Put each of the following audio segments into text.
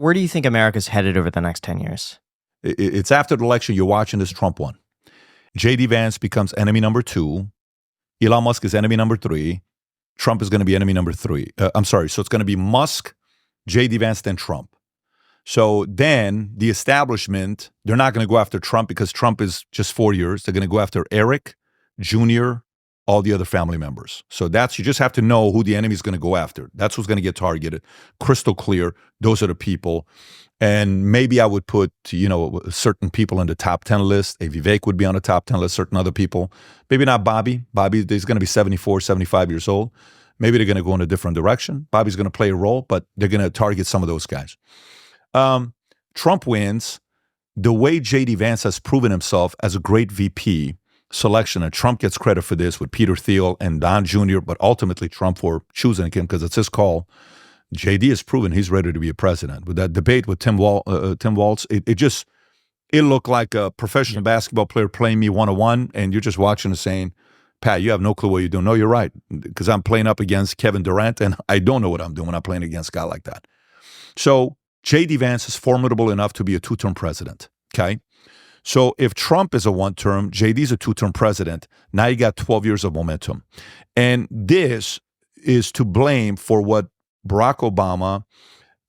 Where do you think America's headed over the next 10 years? It's after the election. You're watching this Trump one. J.D. Vance becomes enemy number 2. Elon Musk is enemy number 3. Trump is going to be enemy number 3. So it's going to be Musk, J.D. Vance, then Trump. So then the establishment, they're not going to go after Trump because Trump is just 4 years. They're going to go after Eric, Jr., all the other family members. So you just have to know who the enemy is going to go after. That's who's going to get targeted. Crystal clear. Those are the people. And maybe I would put, certain people in the top 10 list. A Vivek would be on the top 10 list, certain other people. Maybe not Bobby. Bobby is going to be 74, 75 years old. Maybe they're going to go in a different direction. Bobby's going to play a role, but they're going to target some of those guys. Trump wins. The way J.D. Vance has proven himself as a great VP selection, and Trump gets credit for this with Peter Thiel and Don Jr., but ultimately Trump for choosing him because it's his call. J.D. has proven he's ready to be a president. With that debate with Tim Walz, it looked like a professional basketball player playing me one-on-one, and you're just watching and saying, Pat, you have no clue what you're doing. No, you're right, because I'm playing up against Kevin Durant, and I don't know what I'm doing when I'm playing against a guy like that. So J.D. Vance is formidable enough to be a 2-term president, okay? So if Trump is a 1-term, J.D.'s a 2-term president, now you got 12 years of momentum. And this is to blame for what Barack Obama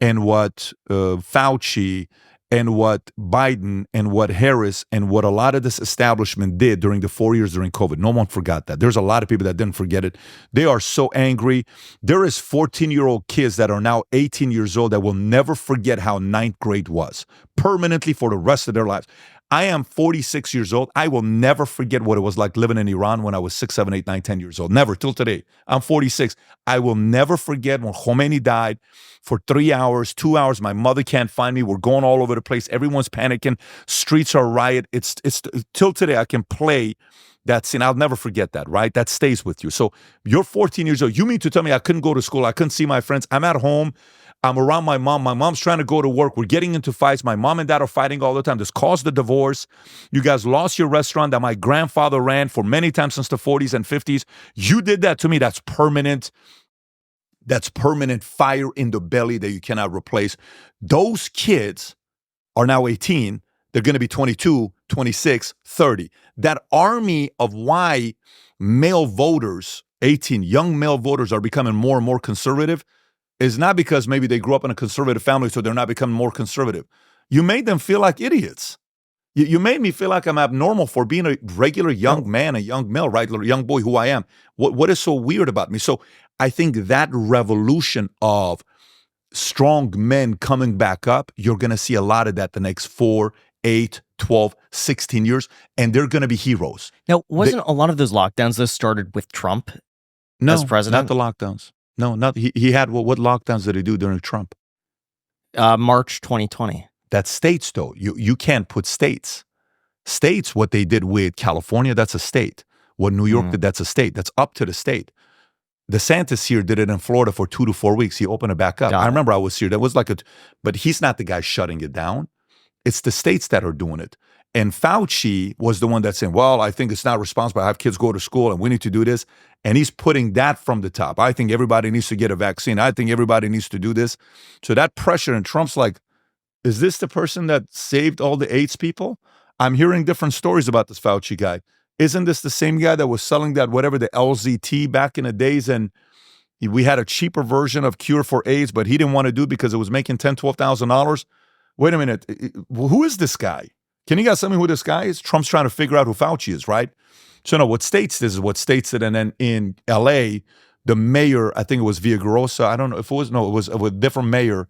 and what Fauci and what Biden and what Harris and what a lot of this establishment did during the 4 years during COVID. No one forgot that. There's a lot of people that didn't forget it. They are so angry. There is 14-year-old kids that are now 18 years old that will never forget how ninth grade was permanently for the rest of their lives. I am 46 years old. I will never forget what it was like living in Iran when I was 6, 7, 8, 9, 10 years old. Never, till today. I'm 46. I will never forget when Khomeini died for 3 hours, 2 hours. My mother can't find me. We're going all over the place. Everyone's panicking. Streets are riot. It's till today I can play that scene. I'll never forget that, right? That stays with you. So you're 14 years old. You mean to tell me I couldn't go to school? I couldn't see my friends? I'm at home. I'm around my mom. My mom's trying to go to work. We're getting into fights. My mom and dad are fighting all the time. This caused the divorce. You guys lost your restaurant that my grandfather ran for many times since the 40s and 50s. You did that to me. That's permanent. That's permanent fire in the belly that you cannot replace. Those kids are now 18. They're going to be 22, 26, 30. That army of why male voters, 18, young male voters are becoming more and more conservative is not because maybe they grew up in a conservative family, so they're not becoming more conservative. You made them feel like idiots. You made me feel like I'm abnormal for being a regular young man, a young male, right? A young boy who I am. What is so weird about me? So I think that revolution of strong men coming back up, you're going to see a lot of that the next 4, 8, 12, 16 years, and they're going to be heroes. Now, wasn't a lot of those lockdowns, those started with Trump as president? Not the lockdowns. No, not he had what lockdowns did he do during Trump? March 2020. That's states, though. You can't put states. States, what they did with California, that's a state. What New York did, that's a state. That's up to the state. DeSantis here did it in Florida for 2 to 4 weeks. He opened it back up. I remember I was here. That was but he's not the guy shutting it down. It's the states that are doing it. And Fauci was the one that's saying, well, I think it's not responsible. I have kids go to school and we need to do this. And he's putting that from the top. I think everybody needs to get a vaccine. I think everybody needs to do this. So that pressure, and Trump's like, is this the person that saved all the AIDS people? I'm hearing different stories about this Fauci guy. Isn't this the same guy that was selling that whatever, the LZT back in the days, and we had a cheaper version of cure for AIDS, but he didn't want to do it because it was making $10,000, $12,000? Wait a minute. Who is this guy? Can you guys tell me who this guy is? Trump's trying to figure out who Fauci is, right? So no, what states this is what states it. And then in LA, the mayor, I think it was Villagrosa, I don't know if it was a different mayor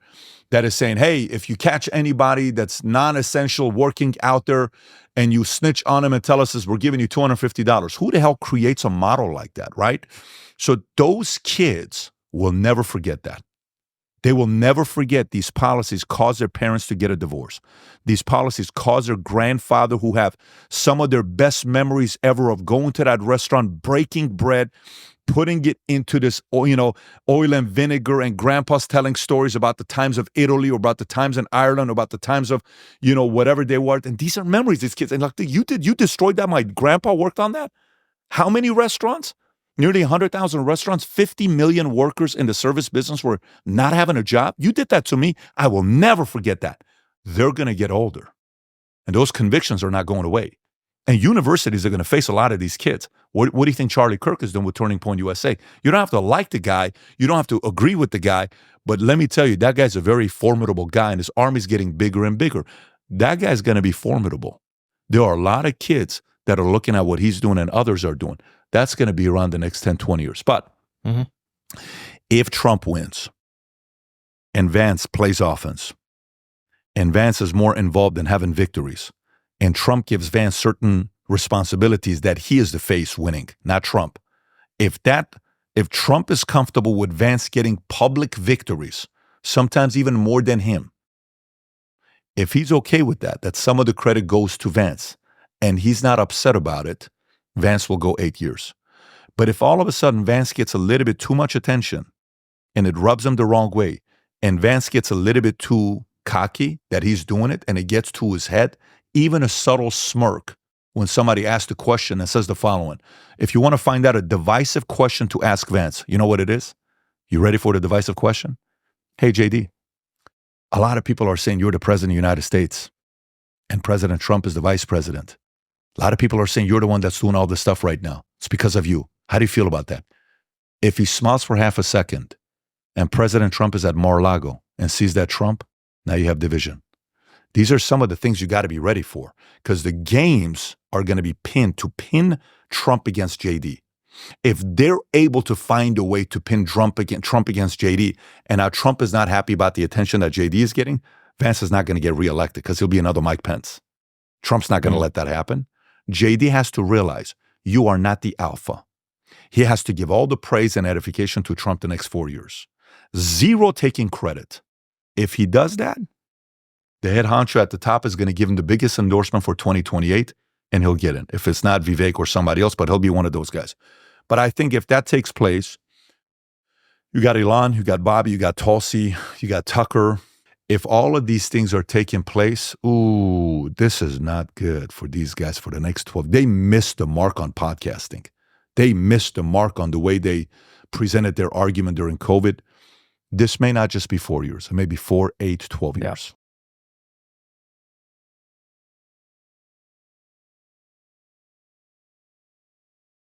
that is saying, hey, if you catch anybody that's non-essential working out there and you snitch on them and tell us this, we're giving you $250. Who the hell creates a model like that, right? So those kids will never forget that. They will never forget these policies cause their parents to get a divorce. These policies cause their grandfather, who have some of their best memories ever of going to that restaurant, breaking bread, putting it into this, oil and vinegar, and grandpa's telling stories about the times of Italy or about the times in Ireland, or about the times of, whatever they were. And these are memories, these kids. And like, you destroyed that. My grandpa worked on that. How many restaurants? Nearly 100,000 restaurants, 50 million workers in the service business were not having a job. You did that to me. I will never forget that. They're going to get older. And those convictions are not going away. And universities are going to face a lot of these kids. What do you think Charlie Kirk is doing with Turning Point USA? You don't have to like the guy. You don't have to agree with the guy. But let me tell you, that guy's a very formidable guy, and his army's getting bigger and bigger. That guy's going to be formidable. There are a lot of kids that are looking at what he's doing and others are doing. That's going to be around the next 10, 20 years. But if Trump wins and Vance plays offense, and Vance is more involved in having victories, and Trump gives Vance certain responsibilities that he is the face winning, not Trump. If Trump is comfortable with Vance getting public victories, sometimes even more than him, if he's okay with that some of the credit goes to Vance, and he's not upset about it, Vance will go 8 years. But if all of a sudden Vance gets a little bit too much attention and it rubs him the wrong way, and Vance gets a little bit too cocky that he's doing it and it gets to his head, even a subtle smirk when somebody asks a question and says the following: if you want to find out a divisive question to ask Vance, you know what it is? You ready for the divisive question? Hey, JD, a lot of people are saying you're the president of the United States and President Trump is the vice president. A lot of people are saying you're the one that's doing all this stuff right now. It's because of you. How do you feel about that? If he smiles for half a second and President Trump is at Mar-a-Lago and sees that Trump, now you have division. These are some of the things you got to be ready for, because the games are going to be pinned to pin Trump against JD. If they're able to find a way to pin Trump against JD, and now Trump is not happy about the attention that JD is getting, Vance is not going to get reelected because he'll be another Mike Pence. Trump's not going to let that happen. JD has to realize you are not the alpha. He has to give all the praise and edification to Trump the next 4 years. Zero taking credit. If he does that, the head honcho at the top is going to give him the biggest endorsement for 2028, and he'll get it. If it's not Vivek or somebody else, but he'll be one of those guys. But I think if that takes place, you got Elon, you got Bobby, you got Tulsi, you got Tucker. If all of these things are taking place, this is not good for these guys for the next 12. They missed the mark on podcasting. They missed the mark on the way they presented their argument during COVID. This may not just be 4 years. It may be 4, 8, 12 years.